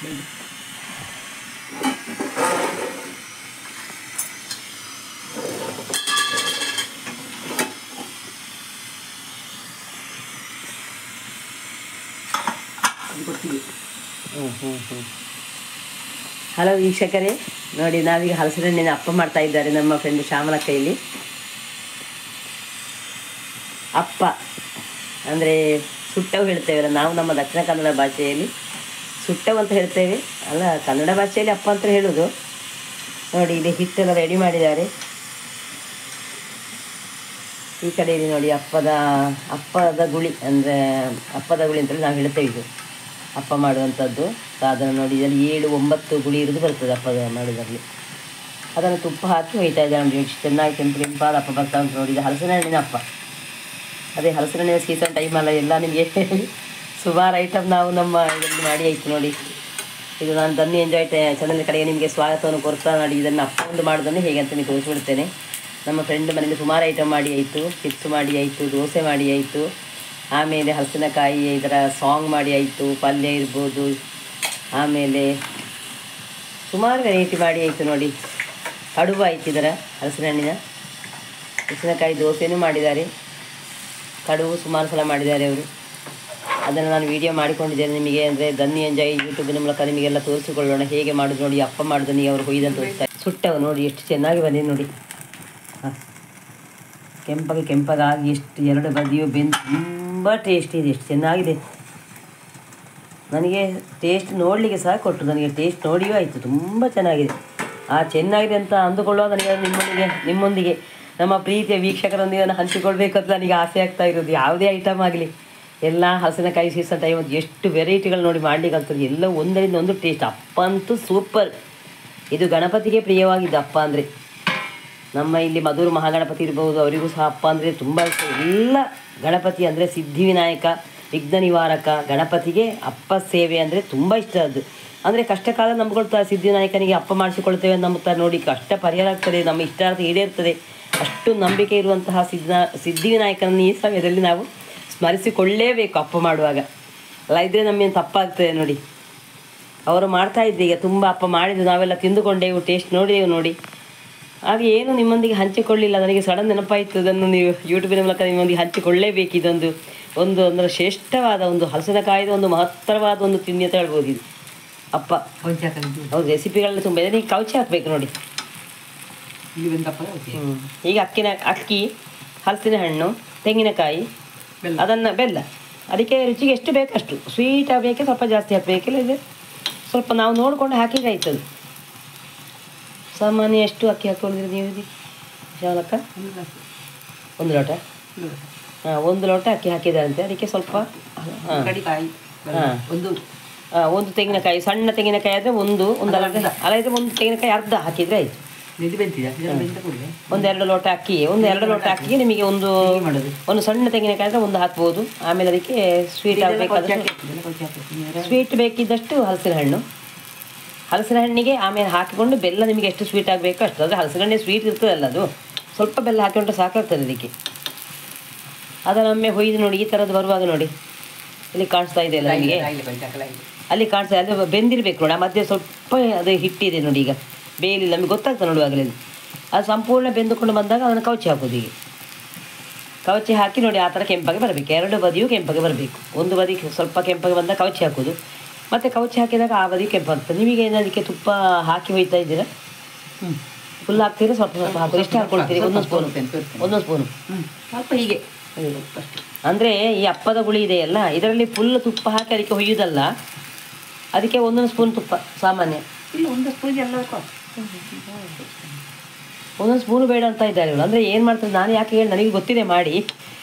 Hello ವೀಕ್ಷಕರೇ, ನೋಡಿ ನಾವೀಗ ಹಲಸಿನ ಹಣ್ಣಿನ ಅಪ್ಪ ಮಾಡ್ತಾ ಇದ್ದಾರೆ ನಮ್ಮ ಫ್ರೆಂಡ್ ಶ್ಯಾಮಲ ಕೈಯಲ್ಲಿ. ಅಪ್ಪ ಅಂದರೆ ಸುಟ್ಟವು ಹೇಳ್ತೇವಲ್ಲ ನಾವು, ನಮ್ಮ ದಕ್ಷಿಣ ಕನ್ನಡ ಭಾಷೆಯಲ್ಲಿ ಸುಟ್ಟವು ಅಂತ ಹೇಳ್ತೇವೆ, ಅಲ್ಲ ಕನ್ನಡ ಭಾಷೆಯಲ್ಲಿ ಅಪ್ಪ ಅಂತ ಹೇಳೋದು. ನೋಡಿ ಇಲ್ಲಿ ಹಿಟ್ಟೆಲ್ಲ ರೆಡಿ ಮಾಡಿದ್ದಾರೆ. ಈ ಕಡೆಯಲ್ಲಿ ನೋಡಿ ಅಪ್ಪದ ಗುಳಿ, ಅಂದರೆ ಅಪ್ಪದ ಗುಳಿ ಅಂತೇಳಿ ನಾವು ಹೇಳ್ತೇವೆ. ಇದು ಅಪ್ಪ ಮಾಡುವಂಥದ್ದು ಸಾಧನ. ನೋಡಿ ಇದರಲ್ಲಿ 7-9 ಗುಳಿ ಇರೋದು ಬರ್ತದೆ ಅಪ್ಪ ಮಾಡೋದ್ರಲ್ಲಿ. ಅದನ್ನು ತುಪ್ಪ ಹಾಕಿ ಒಯ್ತಾ ಇದ್ದಾರೆ ನೋಡಿ. ಚೆನ್ನಾಗಿ ಕೆಂಪಾದ ಅಪ್ಪ ಬರ್ತಾ ಉಂಟು ನೋಡಿ. ಇದು ಹಲಸಿನ ಹಣ್ಣಿನ ಅಪ್ಪ. ಅದೇ ಹಲಸಿನ ಹಣ್ಣಿನ ಸೀಸನ್ ಟೈಮಲ್ಲ, ಎಲ್ಲ ನಿಮಗೆ ಸುಮಾರು ಐಟಮ್ ನಾವು ನಮ್ಮ ಇದರಲ್ಲಿ ಮಾಡಿ ಆಯಿತು ನೋಡಿ. ಇದು ನಾನು ಧನ್ಯ ಎಂಜಾಯ್ ಚಾನಲ್ ಕಡೆಗೆ ನಿಮಗೆ ಸ್ವಾಗತವನ್ನು ಕೊಡ್ತಾ ನೋಡಿ. ಇದನ್ನು ಅಪ್ಪ ಒಂದು ಮಾಡೋದನ್ನು ಹೇಗೆ ಅಂತ ನೀವು ತೋರಿಸ್ಬಿಡ್ತೇನೆ. ನಮ್ಮ ಫ್ರೆಂಡ್ ಮನೇಲಿ ಸುಮಾರು ಐಟಮ್ ಮಾಡಿ ಆಯಿತು. ಚಿಪ್ಸ್ ಮಾಡಿ ಆಯಿತು, ದೋಸೆ ಮಾಡಿ ಆಯಿತು, ಆಮೇಲೆ ಹಲಸಿನಕಾಯಿ ಇದರ ಸಾಂಗ್ ಮಾಡಿ ಆಯಿತು, ಪಲ್ಯ ಇರ್ಬೋದು, ಆಮೇಲೆ ಸುಮಾರು ವೆರೈಟಿ ಮಾಡಿ ಆಯಿತು ನೋಡಿ. ಕಡುಬು ಆಯಿತು ಇದರ ಹಲಸಿನಕಾಯಿ ದೋಸೆನೂ ಮಾಡಿದ್ದಾರೆ. ಕಡುಬು ಸುಮಾರು ಸಲ ಮಾಡಿದ್ದಾರೆ ಅವರು. ಅದನ್ನು ನಾನು ವಿಡಿಯೋ ಮಾಡಿಕೊಂಡಿದ್ದೇನೆ ನಿಮಗೆ, ಅಂದರೆ ಧನ್ಯ ಎಂಜಾಯ್ ಯೂಟ್ಯೂಬಿನ ಮೂಲಕ ನಿಮಗೆಲ್ಲ ತೋರಿಸಿಕೊಳ್ಳೋಣ ಹೇಗೆ ಮಾಡೋದು ನೋಡಿ. ಅಪ್ಪ ಮಾಡೋದನ್ನು ಅವರು ಹೊಯ್ದಂತ ತೋರಿಸ್ತಾರೆ. ಸುಟ್ಟವು ನೋಡಿ ಎಷ್ಟು ಚೆನ್ನಾಗಿ ಬಂದಿದೆ ನೋಡಿ. ಹಾಂ, ಕೆಂಪಗಾಗಿ ಎಷ್ಟು ಎರಡು ಬದಿಯು ಬೆಂದು ತುಂಬ ಟೇಸ್ಟ್ ಇದೆ. ಎಷ್ಟು ಚೆನ್ನಾಗಿದೆ. ನನಗೆ ಟೇಸ್ಟ್ ನೋಡಲಿಕ್ಕೆ ಸಹ ಕೊಟ್ಟು, ನನಗೆ ಟೇಸ್ಟ್ ನೋಡಿಯೂ ಆಯಿತು. ತುಂಬ ಚೆನ್ನಾಗಿದೆ. ಚೆನ್ನಾಗಿದೆ ಅಂತ ಅಂದುಕೊಳ್ಳುವ ನನಗೆ ನಿಮ್ಮೊಂದಿಗೆ ನಮ್ಮ ಪ್ರೀತಿಯ ವೀಕ್ಷಕರೊಂದಿಗೆ ಹಂಚಿಕೊಳ್ಬೇಕಂತ ನನಗೆ ಆಸೆ ಆಗ್ತಾ ಇರೋದು. ಯಾವುದೇ ಐಟಮ್ ಆಗಲಿ, ಎಲ್ಲ ಹಲಸಿನಕಾಯಿ ಸೀಸನ್ ಟೈಮ್ ಎಷ್ಟು ವೆರೈಟಿಗಳು ನೋಡಿ ಮಾಡಲಿಕ್ಕೆ ಆಗ್ತದೆ. ಎಲ್ಲ ಒಂದರಿಂದ ಒಂದು ಟೇಸ್ಟ್. ಅಪ್ಪ ಅಂತೂ ಸೂಪರ್. ಇದು ಗಣಪತಿಗೆ ಪ್ರಿಯವಾಗಿದ್ದು ಅಪ್ಪ ಅಂದರೆ. ನಮ್ಮ ಇಲ್ಲಿ ಮಧುರು ಮಹಾಗಣಪತಿ ಇರ್ಬೋದು, ಅವರಿಗೂ ಸಹ ಅಪ್ಪ ಅಂದರೆ ತುಂಬ ಇಷ್ಟ. ಎಲ್ಲ ಗಣಪತಿ ಅಂದರೆ ಸಿದ್ಧಿವಿನಾಯಕ, ವಿಘ್ನ ನಿವಾರಕ ಗಣಪತಿಗೆ ಅಪ್ಪ ಸೇವೆ ಅಂದರೆ ತುಂಬ ಇಷ್ಟ. ಅದು ಅಂದರೆ ಕಷ್ಟ ಕಾಲ ನಂಬಿಕೊಳ್ತಾ ಸಿದ್ಧಿವಿನಾಯಕನಿಗೆ ಅಪ್ಪ ಮಾಡಿಸಿಕೊಳ್ತೇವೆ ನಂಬುತ್ತಾ ನೋಡಿ. ಕಷ್ಟ ಪರಿಹಾರ ಆಗ್ತದೆ, ನಮ್ಮ ಇಷ್ಟಾರ್ಥ ಈಡೇರ್ತದೆ. ಅಷ್ಟು ನಂಬಿಕೆ ಇರುವಂತಹ ಸಿದ್ಧಿವಿನಾಯಕನನ್ನು ಈ ಸಮಯದಲ್ಲಿ ನಾವು ಸ್ಮರಿಸಿಕೊಳ್ಳೇಬೇಕು ಅಪ್ಪ ಮಾಡುವಾಗ. ಅಲ್ಲ ಇದ್ದರೆ ನಮ್ಮೇನು ತಪ್ಪಾಗ್ತದೆ ನೋಡಿ. ಅವರು ಮಾಡ್ತಾಯಿದ್ದೆ ಈಗ ತುಂಬ ಅಪ್ಪ ಮಾಡಿದ್ದು ನಾವೆಲ್ಲ ತಿಂದುಕೊಂಡೇವು, ಟೇಸ್ಟ್ ನೋಡಿದೆವು ನೋಡಿ. ಹಾಗೆ ಏನು ನಿಮ್ಮೊಂದಿಗೆ ಹಂಚಿಕೊಳ್ಳಿಲ್ಲ, ನನಗೆ ಸಡನ್ ನೆನಪಾಯಿತು. ಅದನ್ನು ನೀವು ಯೂಟ್ಯೂಬಿನ ಮೂಲಕ ನಿಮ್ಮೊಂದಿಗೆ ಹಂಚಿಕೊಳ್ಳೇಬೇಕು. ಇದೊಂದು ಅಂದರೆ ಶ್ರೇಷ್ಠವಾದ ಒಂದು ಹಲಸಿನಕಾಯಿದ ಒಂದು ಮಹತ್ತರವಾದ ಒಂದು ತಿಂಡಿ ಅಂತ ಹೇಳ್ಬೋದು ಇದು ಅಪ್ಪ. ಹೌದು, ರೆಸಿಪಿಗಳನ್ನ ತುಂಬ ಇದೆ. ನೀವು ಕೌಚಿ ಹಾಕಬೇಕು ನೋಡಿ. ಈಗ ಅಕ್ಕಿ, ಹಲಸಿನ ಹಣ್ಣು, ತೆಂಗಿನಕಾಯಿ, ಅದನ್ನು ಬೆಲ್ಲ, ಅದಕ್ಕೆ ರುಚಿಗೆ ಎಷ್ಟು ಬೇಕಷ್ಟು. ಸ್ವೀಟ್ ಆಗಬೇಕೆ ಸ್ವಲ್ಪ ಜಾಸ್ತಿ ಹಾಕಬೇಕಿಲ್ಲ, ಇದು ಸ್ವಲ್ಪ ನಾವು ನೋಡಿಕೊಂಡು ಹಾಕಿದ್ರೆ ಆಯ್ತದು. ಸಾಮಾನ್ಯ ಎಷ್ಟು ಅಕ್ಕಿ ಹಾಕ್ಕೊಂಡಿದ್ರಿ ನೀವು ಶಾಲಕ್ಕ? 1 ಲೋಟ. ಹಾಂ, 1 ಲೋಟ ಅಕ್ಕಿ ಹಾಕಿದಾರಂತೆ. ಅದಕ್ಕೆ ಸ್ವಲ್ಪ ಒಂದು ತೆಂಗಿನಕಾಯಿ, ಸಣ್ಣ ತೆಂಗಿನಕಾಯಿ ಆದರೆ ಒಂದು ಅಲ್ಲ ಇದ್ರೆ ಒಂದು ತೆಂಗಿನಕಾಯಿ ಅರ್ಧ ಹಾಕಿದರೆ ಆಯಿತು. 1-2 ಲೋಟ ಅಕ್ಕಿ, 1-2 ಲೋಟ ಅಕ್ಕಿಗೆ ನಿಮಗೆ ಒಂದು ಸಣ್ಣ ತೆಂಗಿನಕಾಯಿ ಆದರೆ ಒಂದು ಹಾಕ್ಬೋದು. ಆಮೇಲೆ ಅದಕ್ಕೆ ಸ್ವೀಟ್ ಆಗಬೇಕಾದ್ರೆ ಸ್ವೀಟ್ ಬೇಕಿದ್ದಷ್ಟು ಹಲಸಿನ ಹಣ್ಣಿಗೆ ಆಮೇಲೆ ಹಾಕಿಕೊಂಡು ಬೆಲ್ಲ ನಿಮಗೆ ಎಷ್ಟು ಸ್ವೀಟ್ ಆಗಬೇಕು ಅಷ್ಟು. ಅಂದರೆ ಹಲಸಿನ ಹಣ್ಣೆ ಸ್ವೀಟ್ ಇರ್ತದಲ್ಲ, ಅದು ಸ್ವಲ್ಪ ಬೆಲ್ಲ ಹಾಕಿಕೊಂಡ್ರೆ ಸಾಕಾಗ್ತದೆ ಅದಕ್ಕೆ. ಅದನ್ನೊಮ್ಮೆ ಹೊಯ್ದು ನೋಡಿ. ಈ ಥರದ್ದು ಬರುವಾಗ ನೋಡಿ, ಇಲ್ಲಿ ಕಾಣಿಸ್ತಾ ಇದೆ ಅಲ್ಲ ನಿಮಗೆ, ಅಲ್ಲಿ ಕಾಣಿಸ್ತಾ ಇದೆ. ಅದು ಬೆಂದಿರಬೇಕು ನೋಡಿ. ಮಧ್ಯೆ ಸ್ವಲ್ಪ ಅದು ಹಿಟ್ಟಿದೆ ನೋಡಿ, ಈಗ ಬೇಯಲಿಲ್ಲ, ನಮಗೆ ಗೊತ್ತಾಗ್ತದೆ ನೋಡುವಾಗಲೇ. ಅದು ಸಂಪೂರ್ಣ ಬೆಂದುಕೊಂಡು ಬಂದಾಗ ಅದನ್ನು ಕೌಚಿ ಹಾಕೋದು. ಹೀಗೆ ಕೌಚಿ ಹಾಕಿ ನೋಡಿ, ಆ ಥರ ಕೆಂಪಾಗಿ ಬರಬೇಕು. 2 ಬದಿಯೂ ಕೆಂಪಾಗಿ ಬರಬೇಕು. ಒಂದು ಬದಿ ಸ್ವಲ್ಪ ಕೆಂಪಾಗಿ ಬಂದಾಗ ಕೌಚಿ ಹಾಕೋದು, ಮತ್ತು ಕೌಚಿ ಹಾಕಿದಾಗ ಆ ಬದಿ ಕೆಂಪಾಗ್ತದೆ. ನಿಮಗೆ ಅದಕ್ಕೆ ತುಪ್ಪ ಹಾಕಿ ಹೋಯ್ತಾ ಇದ್ದೀರಾ? ಫುಲ್ ಹಾಕ್ತೀರಾ? ಸ್ವಲ್ಪ ಹಾಕೋದು. ಎಷ್ಟು ಹಾಕ್ಕೊಳ್ತೀರಿ? 1 ಸ್ಪೂನು ಸ್ವಲ್ಪ ಹೀಗೆ. ಅಂದರೆ ಈ ಅಪ್ಪದ ಗುಳಿ ಇದೆಯಲ್ಲ, ಇದರಲ್ಲಿ ಫುಲ್ ತುಪ್ಪ ಹಾಕಿ ಅದಕ್ಕೆ ಹೊಯ್ಯೋದಲ್ಲ. ಅದಕ್ಕೆ 1 ಸ್ಪೂನ್ ತುಪ್ಪ ಸಾಮಾನ್ಯ. ಇಲ್ಲ, 1 ಸ್ಪೂನ್ ಎಲ್ಲ 1 ಸ್ಪೂನು ಬೇಡ ಅಂತ ಇದ್ದಾರೆ ಇವರು. ಅಂದರೆ ಏನು ಮಾಡ್ತಾರೆ, ನಾನು ಯಾಕೆ ಹೇಳಿ ನನಗೆ ಗೊತ್ತಿದೆ ಮಾಡಿ.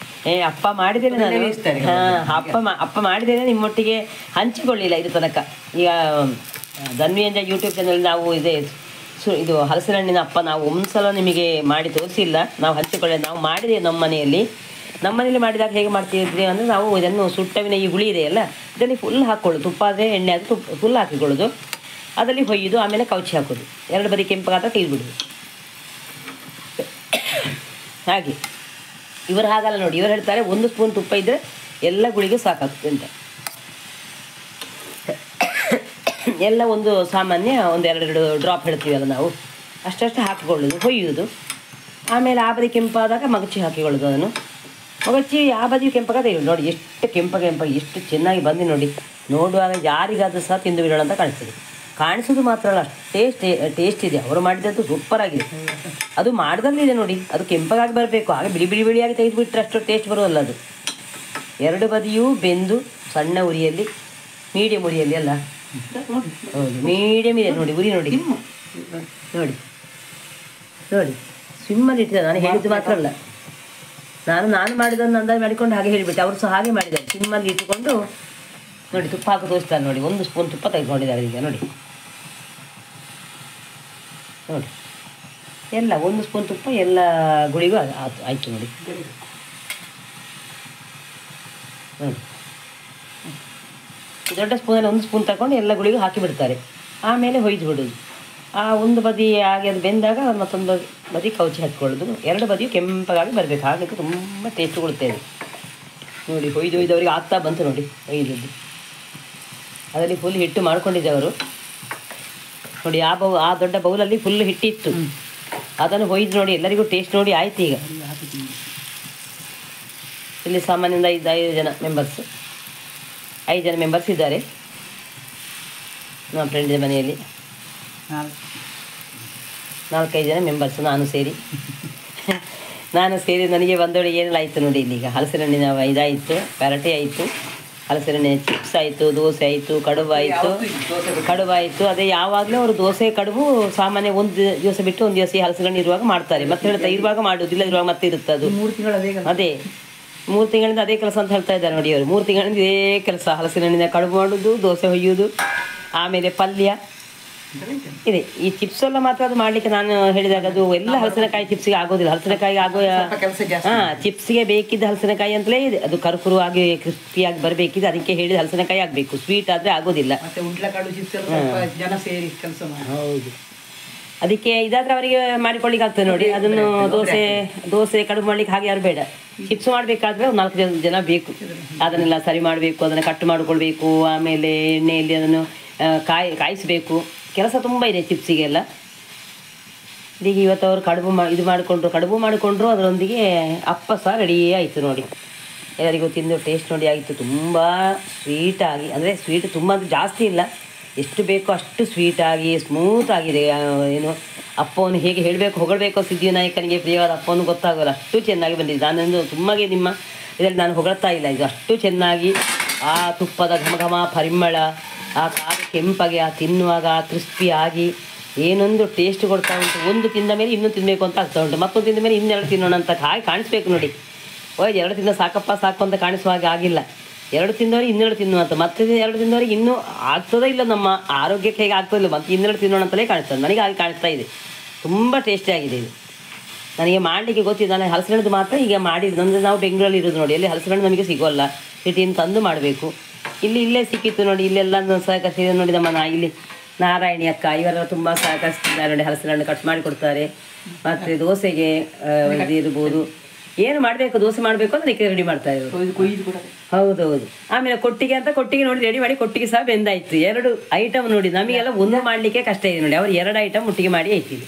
ಅಪ್ಪ ಮಾಡಿದ್ದೇನೆ ನಾನು. ಹಾಂ, ಅಪ್ಪ ಮಾಡಿದ್ದೇನೆ, ನಿಮ್ಮೊಟ್ಟಿಗೆ ಹಂಚಿಕೊಳ್ಳಿಲ್ಲ ಇದು ತನಕ. ಈಗ ಧನ್ಯ ಎಂಜಾಯ್ ಯೂಟ್ಯೂಬ್ ಚಾನಲ್ ನಾವು ಇದು ಹಲಸಿನ ಹಣ್ಣಿನ ಅಪ್ಪ ನಾವು ಒಂದ್ಸಲ ನಿಮಗೆ ಮಾಡಿ ತೋರಿಸಿಲ್ಲ, ನಾವು ಹಂಚಿಕೊಳ್ಳಿ. ನಾವು ಮಾಡಿದ್ದೇವೆ ನಮ್ಮ ಮನೆಯಲ್ಲಿ ಮಾಡಿದಾಗ ಹೇಗೆ ಮಾಡ್ತಿದ್ವಿ ಅಂದರೆ, ನಾವು ಇದನ್ನು ಸುಟ್ಟವಿನ ಈ ಗುಳಿ ಇದೆಯಲ್ಲ, ಇದರಲ್ಲಿ ಫುಲ್ ಹಾಕ್ಕೊಳ್ಳೋದು. ತುಪ್ಪ ಆದರೆ ಎಣ್ಣೆ ಆದರೆ ಫುಲ್ ಹಾಕಿಕೊಳ್ಳೋದು. ಅದರಲ್ಲಿ ಹೊಯ್ಯೋದು, ಆಮೇಲೆ ಕೌಚಿ ಹಾಕೋದು. 2 ಬದಿ ಕೆಂಪಾಗ ತೆಗೆದುಬಿಡೋದು. ಹಾಗೆ ಇವರು ಹಾಗಲ್ಲ ನೋಡಿ. ಇವರು ಹೇಳ್ತಾರೆ 1 ಸ್ಪೂನ್ ತುಪ್ಪ ಇದ್ದರೆ ಎಲ್ಲ ಗುಳಿಗೆ ಸಾಕಾಗ್ತದೆ ಅಂತ. ಎಲ್ಲ ಒಂದು ಸಾಮಾನ್ಯ ಒಂದು 2 ಡ್ರಾಪ್ ಹೇಳ್ತೀವಲ್ಲ ನಾವು, ಅಷ್ಟಷ್ಟು ಹಾಕಿಕೊಳ್ಳೋದು, ಹೊಯ್ಯೋದು. ಆಮೇಲೆ ಆ ಬದಿ ಕೆಂಪಾದಾಗ ಮಗಚಿ ಹಾಕಿಕೊಳ್ಳೋದು. ಅದನ್ನು ಮಗಚಿ ಆ ಬದಿಯು ಕೆಂಪಾಗ ನೋಡಿ ಎಷ್ಟು ಕೆಂಪಾಗಿ ಎಷ್ಟು ಚೆನ್ನಾಗಿ ಬಂದು ನೋಡಿ. ನೋಡುವಾಗ ಯಾರಿಗಾದ್ರೂ ಸಹ ತಿಂದು ಬಿಡೋಣ ಅಂತ ಕಾಣಿಸ್ತದೆ. ಕಾಣಿಸೋದು ಮಾತ್ರ ಅಲ್ಲ, ಅಷ್ಟೇ ಟೇಸ್ಟ್ ಇದೆ. ಅವರು ಮಾಡಿದಂತೂ ಸೂಪರಾಗಿದೆ. ಅದು ಮಾಡ್ದಲ್ಲಿದೆ ನೋಡಿ, ಅದು ಕೆಂಪಗಾಗಿ ಬರಬೇಕು. ಆಗ ಬಿಳಿಯಾಗಿ ತೆಗೆದುಬಿಟ್ರೆ ಅಷ್ಟು ಟೇಸ್ಟ್ ಬರೋಲ್ಲ ಅದು. 2 ಬದಿಯೂ ಬೆಂದು ಸಣ್ಣ ಉರಿಯಲ್ಲಿ, ಮೀಡಿಯಮ್ ಉರಿಯಲ್ಲಿ ಅಲ್ಲ, ಹೌದು ಮೀಡಿಯಮ್ ಇದೆ ನೋಡಿ ಉರಿ. ನೋಡಿ ನೋಡಿ ನೋಡಿ ಸ್ವಿಮ್ಮಲ್ಲಿ ಇಟ್ಟಿದೆ. ನಾನು ಹೇಳಿದ್ದು ಮಾತ್ರ ಅಲ್ಲ, ನಾನು ಮಾಡಿದ್ದನ್ನು ಅಂದಾಜು ಮಾಡಿಕೊಂಡು ಹಾಗೆ ಹೇಳಿಬಿಟ್ಟೆ. ಅವರು ಸಹ ಹಾಗೆ ಮಾಡಿದ್ದಾರೆ. ಸ್ವಿಮ್ಮಲ್ಲಿ ಇಟ್ಟುಕೊಂಡು ನೋಡಿ ತುಪ್ಪ ಹಾಕಿ ತೋರಿಸ್ತಾರೆ ನೋಡಿ. 1 ಸ್ಪೂನ್ ತುಪ್ಪ ತೆಗೆದುಕೊಂಡಿದ್ದಾರೆ ಈಗ ನೋಡಿ. ನೋಡಿ ಎಲ್ಲ 1 ಸ್ಪೂನ್ ತುಪ್ಪ ಎಲ್ಲ ಗುಳಿಗೂ ಆಯಿತು ನೋಡಿ. ನೋಡಿ ದೊಡ್ಡ ಸ್ಪೂನಲ್ಲಿ 1 ಸ್ಪೂನ್ ತಗೊಂಡು ಎಲ್ಲ ಗುಳಿಗೂ ಹಾಕಿಬಿಡ್ತಾರೆ. ಆಮೇಲೆ ಹೊಯ್ದು ಬಿಡೋದು. ಆ ಒಂದು ಬದಿ ಹಾಗೆ ಅದು ಬೆಂದಾಗ ಮತ್ತೊಂದು ಬದಿ ಕೌಚಿ ಹಚ್ಕೊಳ್ಳೋದು. 2 ಬದಿಯು ಕೆಂಪಗಾಗಿ ಬರಬೇಕು. ಹಾಗಾಗಿ ತುಂಬ ಟೇಸ್ಟ್ ಕೊಡುತ್ತೇವೆ ನೋಡಿ. ಹೊಯ್ದವರಿಗೆ ಆಗ್ತಾ ಬಂತು ನೋಡಿ. ಹೊಯ್ದದ್ದು ಅದರಲ್ಲಿ ಫುಲ್ ಹಿಟ್ಟು ಮಾಡ್ಕೊಂಡಿದ್ದೆ ಅವರು ನೋಡಿ. ಆ ದೊಡ್ಡ ಬೌಲಲ್ಲಿ ಫುಲ್ ಹಿಟ್ಟಿತ್ತು. ಅದನ್ನು ಹೊಯ್ದು ನೋಡಿ. ಎಲ್ಲರಿಗೂ ಟೇಸ್ಟ್ ನೋಡಿ ಆಯ್ತು. ಈಗ ಇಲ್ಲಿ ಸಾಮಾನ್ಯದಿಂದ 5 ಜನ ಮೆಂಬರ್ಸ್, 5 ಜನ ಮೆಂಬರ್ಸ್ ಇದ್ದಾರೆ ನಮ್ಮ ಫ್ರೆಂಡಿನ ಮನೆಯಲ್ಲಿ. 4-5 ಜನ ಮೆಂಬರ್ಸು ನಾನು ಸೇರಿ ನನಗೆ ಒಂದೊಳಗೆ ಏನೆಲ್ಲ ಆಯಿತು ನೋಡಿ. ಇಲ್ಲಿಗ ಹಲಸಿನ ಹಣ್ಣಿನ ಇದಾಯಿತು, ಪೆರಟೆ ಆಯಿತು, ಹಲಸಿನ ಹಣ್ಣಿನ ಚಿಪ್ಸ್ ಆಯಿತು, ದೋಸೆ ಆಯಿತು, ಕಡುಬು ಆಯಿತು. ಅದೇ ಯಾವಾಗಲೂ ಅವರು ದೋಸೆ ಕಡುಬು ಸಾಮಾನ್ಯ ಒಂದು ದಿವಸ ಬಿಟ್ಟು ಒಂದು ದಿವಸ ಹಲಸಿನ ಹಣ್ಣು ಇರುವಾಗ ಮಾಡ್ತಾರೆ. ಮತ್ತೆ ಹೇಳ್ತಾರೆ ಇರುವಾಗ ಮಾಡೋದಿಲ್ಲ, ಇರುವಾಗ ಮತ್ತೆ ಇರುತ್ತೆ ಅದು. 3 ತಿಂಗಳು ಅದೇ 3 ತಿಂಗಳಿಂದ ಅದೇ ಕೆಲಸ ಅಂತ ಹೇಳ್ತಾ ಇದ್ದಾರೆ ನೋಡಿ ಅವರು. 3 ತಿಂಗಳಿಂದ ಇದೇ ಕೆಲಸ. ಹಲಸಿನ ಹಣ್ಣಿನ ಕಡುಬು ಮಾಡೋದು, ದೋಸೆ ಹೊಯ್ಯೋದು, ಆಮೇಲೆ ಪಲ್ಯ ಇದೆ. ಈ ಚಿಪ್ಸ್ ಎಲ್ಲ ಮಾತ್ರ ಅದು ಮಾಡಲಿಕ್ಕೆ ನಾನು ಹೇಳಿದಾಗ ಅದು ಎಲ್ಲ ಹಲಸಿನಕಾಯಿ ಚಿಪ್ಸಿಗೆ ಆಗೋದಿಲ್ಲ. ಹಲಸಿನಕಾಯಿಗೆ ಆಗೋ ಚಿಪ್ಸಿಗೆ ಬೇಕಿದ್ದ ಹಲಸಿನಕಾಯಿ ಅಂತಲೇ ಇದೆ. ಅದು ಕರುಕುರು ಆಗಿ ಕ್ರಿಸ್ಪಿಯಾಗಿ ಬರಬೇಕಿದೆ. ಅದಕ್ಕೆ ಹೇಳಿದ ಹಲಸಿನಕಾಯಿ ಆಗಬೇಕು. ಸ್ವೀಟ್ ಆದರೆ ಆಗೋದಿಲ್ಲ. ಹೌದು, ಅದಕ್ಕೆ ಇದಾದರೆ ಅವರಿಗೆ ಮಾಡಿಕೊಳ್ಳಿಕ್ಕೆ ಆಗ್ತದೆ ನೋಡಿ. ಅದನ್ನು ದೋಸೆ ಕಡುಬು ಮಾಡ್ಲಿಕ್ಕೆ ಹಾಗೆ ಯಾರು ಬೇಡ. ಚಿಪ್ಸ್ ಮಾಡಬೇಕಾದ್ರೆ ಒಂದು 4 ಜನ ಬೇಕು. ಅದನ್ನೆಲ್ಲ ಸರಿ ಮಾಡಬೇಕು, ಅದನ್ನು ಕಟ್ ಮಾಡಿಕೊಳ್ಬೇಕು, ಆಮೇಲೆ ಎಣ್ಣೆಯಲ್ಲಿ ಅದನ್ನು ಕಾಯಿಸಬೇಕು. ಕೆಲಸ ತುಂಬ ಇದೆ ಚಿಪ್ಸಿಗೆಲ್ಲ. ಈಗ ಇವತ್ತು ಅವರು ಕಡುಬು ಮಾಡಿಕೊಂಡ್ರು. ಅದರೊಂದಿಗೆ ಅಪ್ಪ ಸಹ ರೆಡಿ ಆಯಿತು ನೋಡಿ. ಎಲ್ಲರಿಗೂ ತಿಂದು ಟೇಸ್ಟ್ ನೋಡಿ ಆಯಿತು. ತುಂಬ ಸ್ವೀಟಾಗಿ, ಅಂದರೆ ಸ್ವೀಟ್ ತುಂಬ ಜಾಸ್ತಿ ಇಲ್ಲ, ಎಷ್ಟು ಬೇಕೋ ಅಷ್ಟು ಸ್ವೀಟಾಗಿ ಸ್ಮೂತ್ ಆಗಿದೆ. ಏನು ಅಪ್ಪವನ್ನು ಹೇಗೆ ಹೇಳಬೇಕು, ಹೊಗಳಬೇಕು ಸಿದ್ಧಿವಿನಾಯಕನಿಗೆ ಪ್ರಿಯವಾದ ಅಪ್ಪವನ್ನು ಗೊತ್ತಾಗೋಲ್ಲ, ಅಷ್ಟು ಚೆನ್ನಾಗಿ ಬಂದಿದೆ. ನಾನೊಂದು ತುಂಬಾಗೆ ನಿಮ್ಮ ಇದರಲ್ಲಿ ನಾನು ಹೊಗಳ್ತಾ ಇಲ್ಲ. ಇದು ಅಷ್ಟು ಚೆನ್ನಾಗಿ ಆ ತುಪ್ಪದ ಘಮ ಪರಿಮಳ, ಆ ಕಾಳು ಕೆಂಪಾಗಿ, ಆ ತಿನ್ನುವಾಗ ಕ್ರಿಸ್ಪಿಯಾಗಿ ಏನೊಂದು ಟೇಸ್ಟ್ ಕೊಡ್ತಾ ಉಂಟು. ಒಂದು ತಿಂದ ಮೇಲೆ ಇನ್ನೂ ತಿನ್ನಬೇಕು ಅಂತ ಆಗ್ತಾ ಉಂಟು. ಮತ್ತೊಂದು ತಿಂದ ಮೇಲೆ ಇನ್ನೆರಡು ತಿನ್ನೋಣ ಅಂತ ಹಾಗೆ ಕಾಣಿಸ್ಬೇಕು ನೋಡಿ. 2 ತಿಂದ ಸಾಕಪ್ಪ ಸಾಕು ಅಂತ ಕಾಣಿಸುವ ಹಾಗೆ ಆಗಿಲ್ಲ. 2 ತಿಂದವರಿಗೆ ಇನ್ನೆರಡು ತಿನ್ನುವಂಥ, ಮತ್ತೆ 2 ತಿಂದವರಿಗೆ ಇನ್ನೂ ಆಗ್ತದೋ ಇಲ್ಲ, ನಮ್ಮ ಆರೋಗ್ಯಕ್ಕೆ ಹೇಗೆ ಆಗ್ತದಿಲ್ಲ, ಮತ್ತೆ ಇನ್ನೆರಡು ತಿನ್ನೋಣ ಅಂತಲೇ ಕಾಣಿಸ್ತದೆ. ನನಗೆ ಹಾಗೆ ಕಾಣಿಸ್ತಾ ಇದೆ. ತುಂಬ ಟೇಸ್ಟಿಯಾಗಿದೆ ಇದು. ನನಗೆ ಮಾಡಲಿಕ್ಕೆ ಗೊತ್ತಿದೆ. ನಾನು ಹಲಸಿನದ್ದು ಮಾತ್ರ ಈಗ ಮಾಡಿದ್ದು. ಅಂದರೆ ನಾವು ಬೆಂಗಳೂರಲ್ಲಿ ಇರೋದು ನೋಡಿ, ಅಲ್ಲಿ ಹಲಸಿನಣ್ಣು ನಮಗೆ ಸಿಗೋಲ್ಲ, ಸಿಟಿಯಿಂದ ತಂದು ಮಾಡಬೇಕು. ಇಲ್ಲೇ ಸಿಕ್ಕಿತ್ತು ನೋಡಿ. ಇಲ್ಲೆಲ್ಲ ಸಹಕರಿಸಿದೆ ನೋಡಿ. ಇಲ್ಲಿ ನಾರಾಯಣಿ ಅಕ್ಕ ಇವರೆಲ್ಲ ತುಂಬ ಸಹಕರಿಸ್ತಿದ್ದಾರೆ ನೋಡಿ. ಹಲಸಿನಣ್ಣು ಕಟ್ ಮಾಡಿ ಕೊಡ್ತಾರೆ. ಮತ್ತು ದೋಸೆಗೆ ಇರ್ಬೋದು, ಏನು ಮಾಡಬೇಕು, ದೋಸೆ ಮಾಡಬೇಕು ಅಂತ ಅದಕ್ಕೆ ರೆಡಿ ಮಾಡ್ತಾರೆ ಇವರು. ಹೌದೌದು. ಆಮೇಲೆ ಕೊಟ್ಟಿಗೆ ನೋಡಿ ರೆಡಿ ಮಾಡಿ, ಕೊಟ್ಟಿಗೆ ಸಹ ಬೆಂದಾಯ್ತು. 2 ಐಟಮ್ ನೋಡಿ. ನಮಗೆಲ್ಲ ಒಂದು ಮಾಡಲಿಕ್ಕೆ ಕಷ್ಟ ಇದೆ ನೋಡಿ. ಅವ್ರು 2 ಐಟಮ್ ಒಟ್ಟಿಗೆ ಮಾಡಿ ಆಯ್ತಿದೆ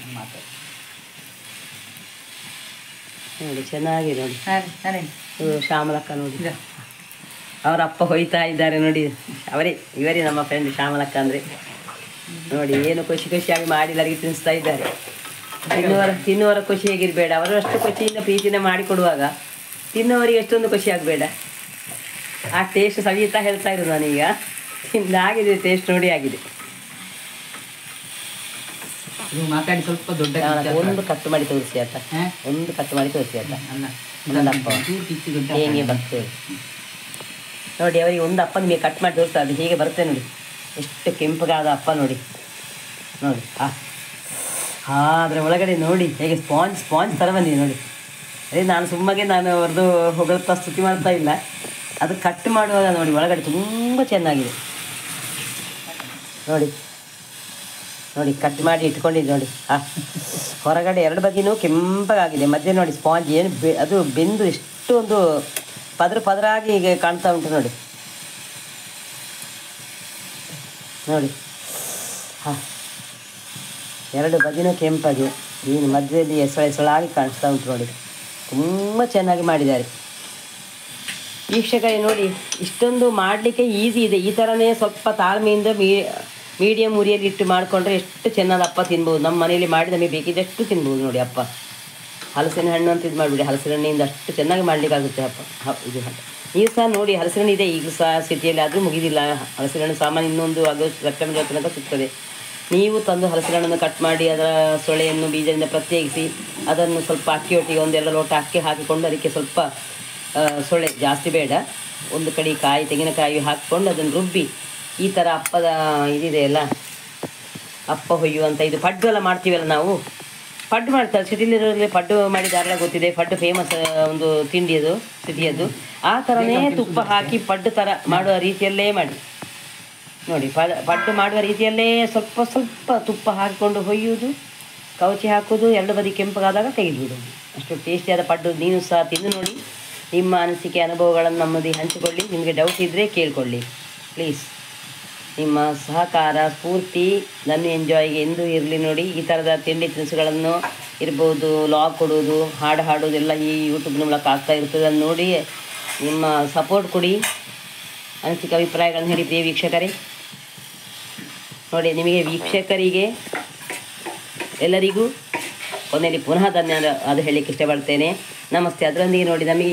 ನೋಡಿ. ಚೆನ್ನಾಗಿದೆ ನೋಡಿ. ಶ್ಯಾಮಲಕ್ಕ ನೋಡಿ, ಅವರ ಅಪ್ಪ ಹೊಯ್ತಾ ಇದ್ದಾರೆ ನೋಡಿ. ಇವರೇ ನಮ್ಮ ಫ್ರೆಂಡ್ ಶ್ಯಾಮಲಕ್ಕ ಅಂದರೆ ನೋಡಿ. ಏನು ಖುಷಿಯಾಗಿ ಮಾಡಿ ಎಲ್ಲರಿಗೆ ತಿನ್ನಿಸ್ತಾ ಇದ್ದಾರೆ. ತಿನ್ನುವರ ಖುಷಿ ಹೇಗಿರಬೇಡ, ಅವರು ಅಷ್ಟು ಖುಷಿಯಿಂದ ಪ್ರೀತಿನ ಮಾಡಿಕೊಡುವಾಗ ತಿನ್ನುವರಿಗೆ ಎಷ್ಟೊಂದು ಖುಷಿ ಆಗಬೇಡ. ಆ ಟೇಸ್ಟ್ ಸವಿಯುತ್ತಾ ಹೇಳ್ತಾ ಇರೋದು ನಾನೀಗ. ಆಗಿದೆ ಟೇಸ್ಟ್ ನೋಡಿ, ಆಗಿದೆ. ಮಾತಾಡಿ ಸ್ವಲ್ಪ ದೊಡ್ಡ ಒಂದು ಕಟ್ ಮಾಡಿ ತೋರಿಸಿ ಆತ, ಒಂದು ಕಟ್ ಮಾಡಿ ತೋರಿಸಿ ಆತ. ಒಂದಪ್ಪ ಹೇಗೆ ಬರ್ತೇವೆ ನೋಡಿ. ಅವರಿಗೆ ಒಂದು ಅಪ್ಪ ನಿಮಗೆ ಕಟ್ ಮಾಡಿ ತೋರಿಸ್ತಾ, ಅದು ಹೇಗೆ ಬರುತ್ತೆ ನೋಡಿ. ಎಷ್ಟು ಕೆಂಪಗಾದ ಅಪ್ಪ ನೋಡಿ. ಅದರ ಒಳಗಡೆ ನೋಡಿ ಹೇಗೆ ಸ್ಪಾಂಜ್ ಥರ ಬಂದಿದೆ ನೋಡಿ. ಅದೇ ನಾನು ಅವ್ರದ್ದು ಹೊಗಳ್ತಾ ಸ್ತುತಿ ಮಾಡ್ತಾ ಇಲ್ಲ. ಅದು ಕಟ್ ಮಾಡುವಾಗ ನೋಡಿ ಒಳಗಡೆ ತುಂಬ ಚೆನ್ನಾಗಿದೆ ನೋಡಿ. ಕಟ್ ಮಾಡಿ ಇಟ್ಕೊಂಡಿದ್ದು ನೋಡಿ. ಹೊರಗಡೆ 2 ಬದಿನೂ ಕೆಂಪಗಾಗಿದೆ. ಮಧ್ಯೆ ನೋಡಿ ಸ್ಪಾಂಜ್ ಏನು ಅದು ಬೆಂದು ಎಷ್ಟು ಒಂದು ಪದರಾಗಿ ಹೀಗೆ ಕಾಣ್ತಾ ಉಂಟು ನೋಡಿ. ಹಾಂ, ಎರಡು ಬದಿನೂ ಕೆಂಪಾಗಿ ಏನು ಮಧ್ಯದಲ್ಲಿ ಎಸಳಾಗಿ ಕಾಣಿಸ್ತಾ ಉಂಟು ನೋಡಿ. ತುಂಬ ಚೆನ್ನಾಗಿ ಮಾಡಿದ್ದಾರೆ ವೀಕ್ಷಕರೇ. ನೋಡಿ, ಇಷ್ಟೊಂದು ಮಾಡಲಿಕ್ಕೆ ಈಸಿ ಇದೆ. ಈ ಥರನೇ ಸ್ವಲ್ಪ ತಾಳ್ಮೆಯಿಂದ ಮೀಡಿಯಮ್ ಉರಿಯಲ್ಲಿ ಇಟ್ಟು ಮಾಡಿಕೊಂಡ್ರೆ ಎಷ್ಟು ಚೆನ್ನಾದ ಅಪ್ಪ ತಿನ್ಬೋದು. ನಮ್ಮ ಮನೆಯಲ್ಲಿ ಮಾಡಿ ನಮಗೆ ಬೇಕಿದ್ದಷ್ಟು ತಿನ್ಬೋದು ನೋಡಿ ಅಪ್ಪ. ಹಲಸಿನ ಹಣ್ಣು ಅಂತ ಇದು ಮಾಡಿಬಿಡಿ, ಹಲಸಿನ ಹಣ್ಣಿಂದ ಅಷ್ಟು ಚೆನ್ನಾಗಿ ಮಾಡಲಿಕ್ಕಾಗುತ್ತೆ ಅಪ್ಪ. ಇದು ನೀವು ಸಹ ನೋಡಿ, ಹಲಸಿನ ಹಣ್ಣು ಇದೆ ಈಗಲೂ ಸಹ ಸಿಟಿಯಲ್ಲಿ, ಆದರೂ ಮುಗಿದಿಲ್ಲ. ಹಲಸಿನ ಹಣ್ಣು ಸಾಮಾನು ಇನ್ನೊಂದು ಆಗಸ್ಟ್ ಸೆಪ್ಟೆಂಬರ್ ತನಕ ಸಿಗ್ತದೆ. ನೀವು ತಂದು ಹಲಸಿನ ಹಣ್ಣನ್ನು ಕಟ್ ಮಾಡಿ ಅದರ ಸೊಳೆಯನ್ನು ಬೀಜದಿಂದ ಪ್ರತ್ಯೇಕಿಸಿ ಅದನ್ನು ಸ್ವಲ್ಪ ಅಕ್ಕಿಯೊಟ್ಟಿಗೆ ಒಂದೆರಡು ಲೋಟ ಅಕ್ಕಿ ಹಾಕಿಕೊಂಡು ಅದಕ್ಕೆ ಸ್ವಲ್ಪ ಸೊಳ್ಳೆ ಜಾಸ್ತಿ ಬೇಡ, ಒಂದು ಕಡೆ ಕಾಯಿ ತೆಂಗಿನಕಾಯಿ ಹಾಕಿಕೊಂಡು ಅದನ್ನು ರುಬ್ಬಿ ಈ ಥರ ಅಪ್ಪದ ಇದಿದೆ ಅಲ್ಲ, ಅಪ್ಪ ಹೊಯ್ಯುವಂಥ ಇದು ಪಡ್ಡು ಎಲ್ಲ ಮಾಡ್ತೀವಲ್ಲ ನಾವು. ಪಡ್ಡು ಮಾಡ್ತಾರೆ ಸಿಟಿಲಿರೋರಲ್ಲಿ, ಪಡ್ಡು ಮಾಡಿದಾರೆಲ್ಲ ಗೊತ್ತಿದೆ. ಪಡ್ಡು ಫೇಮಸ್ ಒಂದು ತಿಂಡಿ ಅದು ಸಿಟಿಯದ್ದು. ಆ ಥರನೇ ತುಪ್ಪ ಹಾಕಿ ಪಡ್ಡು ಥರ ಮಾಡುವ ರೀತಿಯಲ್ಲೇ ಮಾಡಿ ನೋಡಿ. ಪಡ್ಡು ಮಾಡುವ ರೀತಿಯಲ್ಲೇ ಸ್ವಲ್ಪ ಸ್ವಲ್ಪ ತುಪ್ಪ ಹಾಕಿಕೊಂಡು ಹೊಯ್ಯುವುದು, ಕೌಚಿ ಹಾಕೋದು, ಎರಡು ಬದಿ ಕೆಂಪಗಾದಾಗ ತೆಗೆದುಬಿಡೋದು. ಅಷ್ಟು ಟೇಸ್ಟಿಯಾದ ಪಡ್ಡು. ನೀನು ಸಹ ತಿಂದು ನೋಡಿ, ನಿಮ್ಮ ಅನಿಸಿಕೆ ಅನುಭವಗಳನ್ನು ನಮ್ಮದಿ ಹಂಚಿಕೊಳ್ಳಿ. ನಿಮಗೆ ಡೌಟ್ ಇದ್ದರೆ ಕೇಳಿಕೊಳ್ಳಿ ಪ್ಲೀಸ್. ನಿಮ್ಮ ಸಹಕಾರ ಸ್ಫೂರ್ತಿ ನನ್ನ ಎಂಜಾಯ್ಗೆ ಎಂದೂ ಇರಲಿ ನೋಡಿ. ಈ ಥರದ ತಿಂಡಿ ತಿನಿಸುಗಳನ್ನು ಇರ್ಬೋದು, ಲಾಗ್ ಕೊಡೋದು, ಹಾಡು ಹಾಡೋದೆಲ್ಲ ಈ ಯೂಟ್ಯೂಬ್ನ ಮೂಲಕ ಆಗ್ತಾ ಇರ್ತದೆ. ಅದನ್ನು ನೋಡಿ ನಿಮ್ಮ ಸಪೋರ್ಟ್ ಕೊಡಿ. ಅನಿಸಿಕೆ ಅಭಿಪ್ರಾಯಗಳನ್ನು ಹೇಳಿ ಪ್ರಿಯ ವೀಕ್ಷಕರೇ. ನೋಡಿ, ನಿಮಗೆ ವೀಕ್ಷಕರಿಗೆ ಎಲ್ಲರಿಗೂ ಕೊನೆಯಲ್ಲಿ ಪುನಃ ಧನ್ಯವಾದ ಹೇಳಲಿಕ್ಕೆ ಇಷ್ಟಪಡ್ತೇನೆ. ನಮಸ್ತೆ. ಅದರೊಂದಿಗೆ ನೋಡಿ, ನಮಗೆ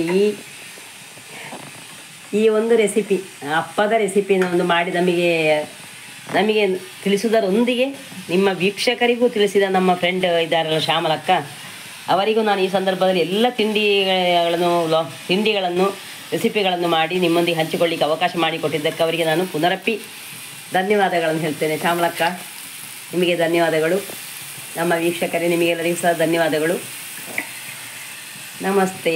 ಈ ಒಂದು ರೆಸಿಪಿ, ಅಪ್ಪದ ರೆಸಿಪಿನ ಒಂದು ಮಾಡಿ ನಮಗೆ ತಿಳಿಸುವುದರೊಂದಿಗೆ ನಿಮ್ಮ ವೀಕ್ಷಕರಿಗೂ ತಿಳಿಸಿದ ನಮ್ಮ ಫ್ರೆಂಡ್ ಇದ್ದಾರಲ್ಲ ಶ್ಯಾಮಲಕ್ಕ, ಅವರಿಗೂ ನಾನು ಈ ಸಂದರ್ಭದಲ್ಲಿ ಎಲ್ಲ ತಿಂಡಿಗಳನ್ನು ರೆಸಿಪಿಗಳನ್ನು ಮಾಡಿ ನಿಮ್ಮೊಂದಿಗೆ ಹಂಚಿಕೊಳ್ಳಿಕ್ಕೆ ಅವಕಾಶ ಮಾಡಿಕೊಟ್ಟಿದ್ದಕ್ಕೆ ಅವರಿಗೆ ನಾನು ಪುನರಪ್ಪಿ ಧನ್ಯವಾದಗಳನ್ನು ಹೇಳ್ತೇನೆ. ಶ್ಯಾಮಲಕ್ಕ, ನಿಮಗೆ ಧನ್ಯವಾದಗಳು. ನಮ್ಮ ವೀಕ್ಷಕರೇ, ನಿಮಗೆಲ್ಲರಿಗೂ ಸಹ ಧನ್ಯವಾದಗಳು. ನಮಸ್ತೆ.